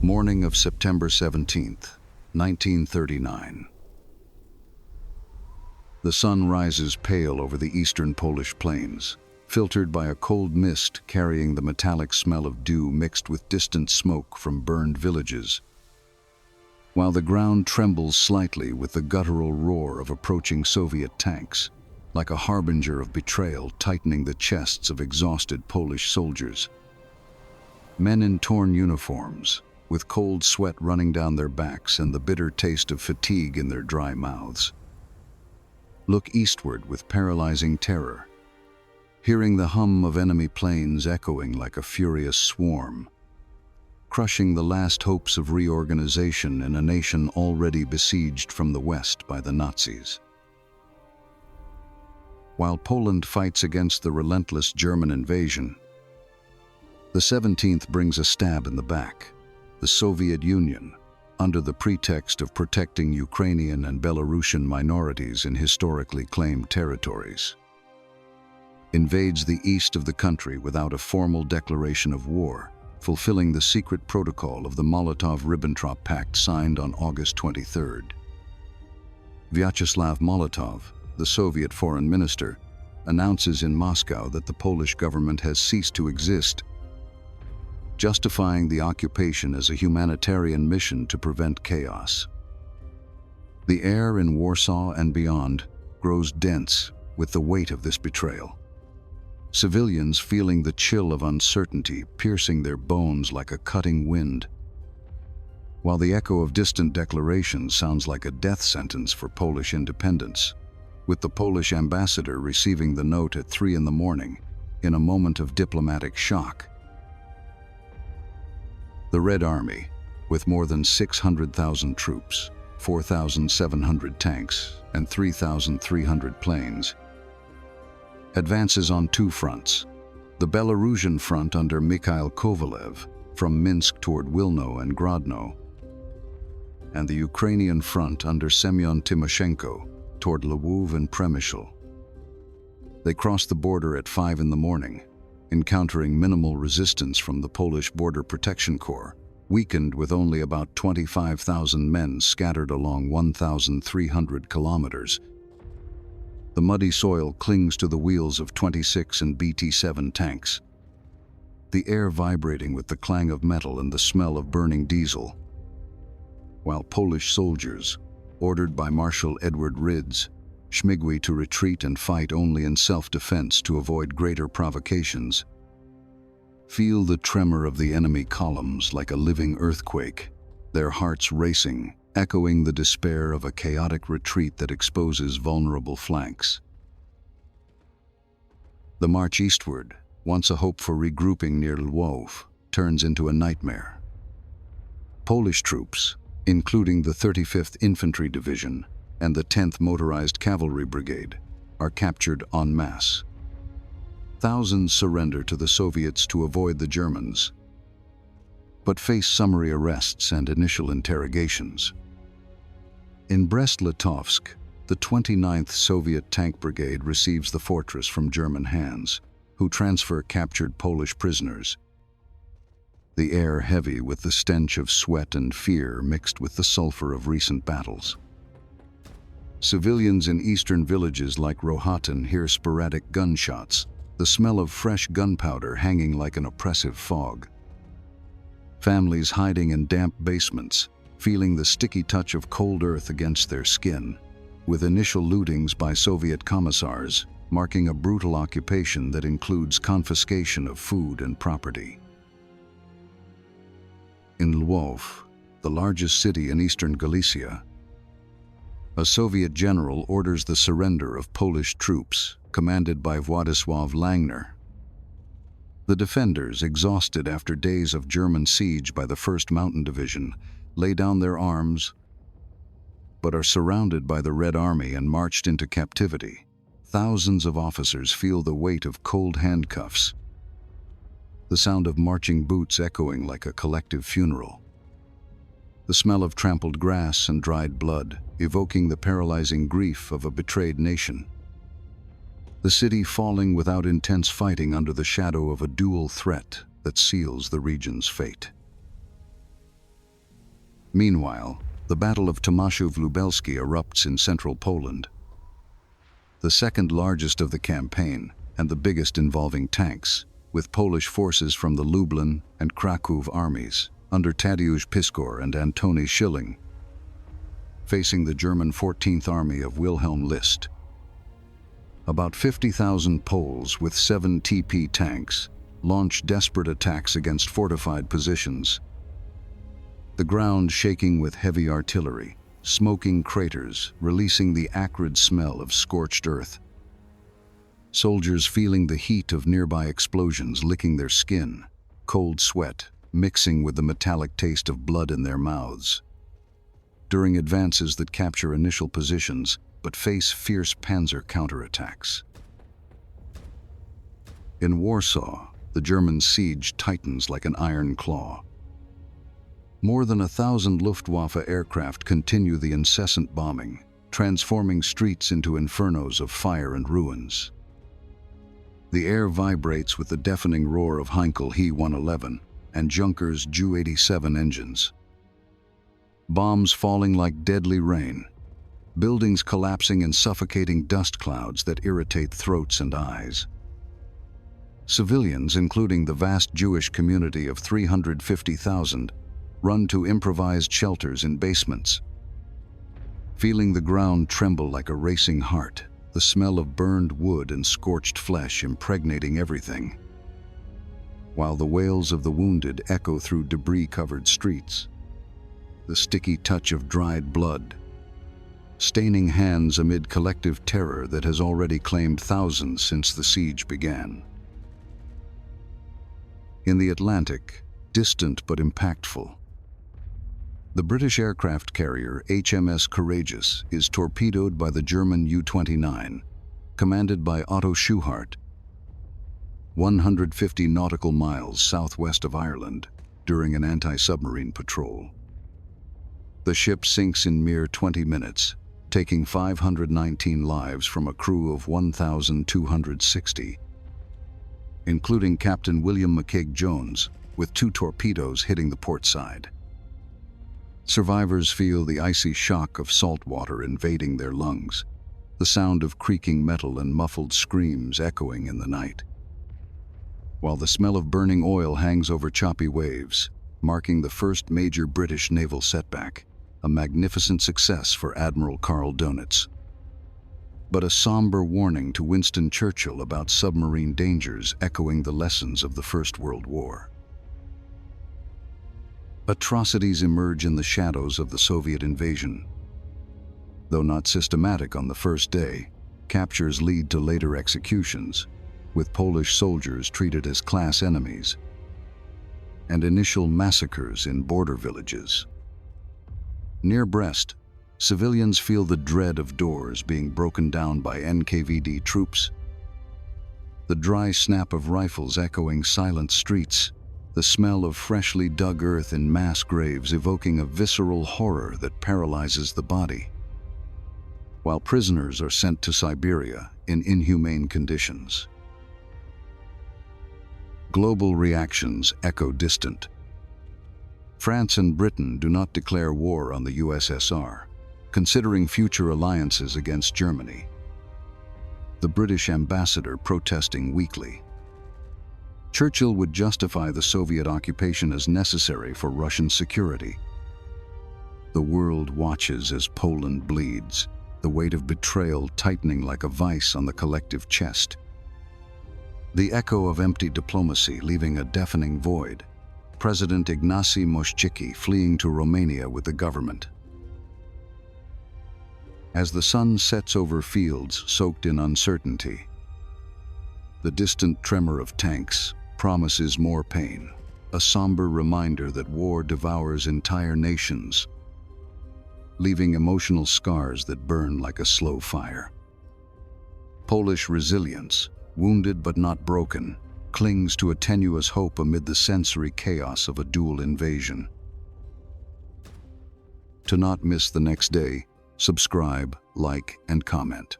Morning of September 17th, 1939. The sun rises pale over the eastern Polish plains, filtered by a cold mist carrying the metallic smell of dew mixed with distant smoke from burned villages, while the ground trembles slightly with the guttural roar of approaching Soviet tanks, like a harbinger of betrayal tightening the chests of exhausted Polish soldiers. Men in torn uniforms, with cold sweat running down their backs and the bitter taste of fatigue in their dry mouths, look eastward with paralyzing terror, hearing the hum of enemy planes echoing like a furious swarm, crushing the last hopes of reorganization in a nation already besieged from the west by the Nazis. While Poland fights against the relentless German invasion, the 17th brings a stab in the back. The Soviet Union, under the pretext of protecting Ukrainian and Belarusian minorities in historically claimed territories, invades the east of the country without a formal declaration of war, fulfilling the secret protocol of the Molotov-Ribbentrop Pact signed on August 23rd. Vyacheslav Molotov, the Soviet foreign minister, announces in Moscow that the Polish government has ceased to exist, justifying the occupation as a humanitarian mission to prevent chaos. The air in Warsaw and beyond grows dense with the weight of this betrayal. Civilians feeling the chill of uncertainty piercing their bones like a cutting wind, while the echo of distant declarations sounds like a death sentence for Polish independence, with the Polish ambassador receiving the note at 3 a.m. in a moment of diplomatic shock. The Red Army, with more than 600,000 troops, 4,700 tanks, and 3,300 planes, advances on two fronts: the Belarusian front under Mikhail Kovalev from Minsk toward Wilno and Grodno, and the Ukrainian front under Semyon Timoshenko toward Lwów and Przemysl. They cross the border at 5 a.m, encountering minimal resistance from the Polish Border Protection Corps, weakened with only about 25,000 men scattered along 1,300 kilometers. The muddy soil clings to the wheels of 26 and BT-7 tanks, the air vibrating with the clang of metal and the smell of burning diesel, while Polish soldiers, ordered by Marshal Edward Rydz, Śmigły to retreat and fight only in self-defense to avoid greater provocations, feel the tremor of the enemy columns like a living earthquake, their hearts racing, echoing the despair of a chaotic retreat that exposes vulnerable flanks. The march eastward, once a hope for regrouping near Lwów, turns into a nightmare. Polish troops, including the 35th Infantry Division and the 10th Motorized Cavalry Brigade, are captured en masse. Thousands surrender to the Soviets to avoid the Germans, but face summary arrests and initial interrogations. In Brest-Litovsk, the 29th Soviet Tank Brigade receives the fortress from German hands, who transfer captured Polish prisoners, the air heavy with the stench of sweat and fear mixed with the sulfur of recent battles. Civilians in eastern villages like Rohatyn hear sporadic gunshots, the smell of fresh gunpowder hanging like an oppressive fog. Families hiding in damp basements, feeling the sticky touch of cold earth against their skin, with initial lootings by Soviet commissars marking a brutal occupation that includes confiscation of food and property. In Lwów, the largest city in eastern Galicia, a Soviet general orders the surrender of Polish troops, commanded by Władysław Langner. The defenders, exhausted after days of German siege by the 1st Mountain Division, lay down their arms, but are surrounded by the Red Army and marched into captivity. Thousands of officers feel the weight of cold handcuffs, the sound of marching boots echoing like a collective funeral, the smell of trampled grass and dried blood, evoking the paralyzing grief of a betrayed nation. The city falling without intense fighting under the shadow of a dual threat that seals the region's fate. Meanwhile, the Battle of Tomaszów Lubelski erupts in central Poland. The second largest of the campaign, and the biggest involving tanks, with Polish forces from the Lublin and Kraków armies, under Tadeusz Piskor and Antoni Schilling, facing the German 14th Army of Wilhelm List. About 50,000 Poles with 7 TP tanks launched desperate attacks against fortified positions, the ground shaking with heavy artillery, smoking craters releasing the acrid smell of scorched earth. Soldiers feeling the heat of nearby explosions licking their skin, cold sweat mixing with the metallic taste of blood in their mouths. During advances that capture initial positions but face fierce panzer counterattacks. In Warsaw, the German siege tightens like an iron claw. More than 1,000 Luftwaffe aircraft continue the incessant bombing, transforming streets into infernos of fire and ruins. The air vibrates with the deafening roar of Heinkel He-111 and Junkers Ju-87 engines. Bombs falling like deadly rain, buildings collapsing in suffocating dust clouds that irritate throats and eyes. Civilians, including the vast Jewish community of 350,000, run to improvised shelters in basements. Feeling the ground tremble like a racing heart, the smell of burned wood and scorched flesh impregnating everything, while the wails of the wounded echo through debris-covered streets, the sticky touch of dried blood, staining hands amid collective terror that has already claimed thousands since the siege began. In the Atlantic, distant but impactful, the British aircraft carrier HMS Courageous is torpedoed by the German U-29, commanded by Otto Schuhart, 150 nautical miles southwest of Ireland during an anti-submarine patrol. The ship sinks in mere 20 minutes, taking 519 lives from a crew of 1,260, including Captain William McKeag Jones, with 2 torpedoes hitting the port side. Survivors feel the icy shock of salt water invading their lungs, the sound of creaking metal and muffled screams echoing in the night, while the smell of burning oil hangs over choppy waves, marking the first major British naval setback, a magnificent success for Admiral Karl Dönitz, but a somber warning to Winston Churchill about submarine dangers echoing the lessons of the First World War. Atrocities emerge in the shadows of the Soviet invasion. Though not systematic on the first day, captures lead to later executions, with Polish soldiers treated as class enemies, and initial massacres in border villages. Near Brest, civilians feel the dread of doors being broken down by NKVD troops, the dry snap of rifles echoing silent streets, the smell of freshly dug earth in mass graves evoking a visceral horror that paralyzes the body, while prisoners are sent to Siberia in inhumane conditions. Global reactions echo distant. France and Britain do not declare war on the USSR, considering future alliances against Germany. The British ambassador protesting weakly. Churchill would justify the Soviet occupation as necessary for Russian security. The world watches as Poland bleeds, the weight of betrayal tightening like a vice on the collective chest. The echo of empty diplomacy leaving a deafening void. President Ignacy Mościcki fleeing to Romania with the government. As the sun sets over fields soaked in uncertainty, the distant tremor of tanks promises more pain, a somber reminder that war devours entire nations, leaving emotional scars that burn like a slow fire. Polish resilience, wounded but not broken, clings to a tenuous hope amid the sensory chaos of a dual invasion. To not miss the next day, subscribe, like, and comment.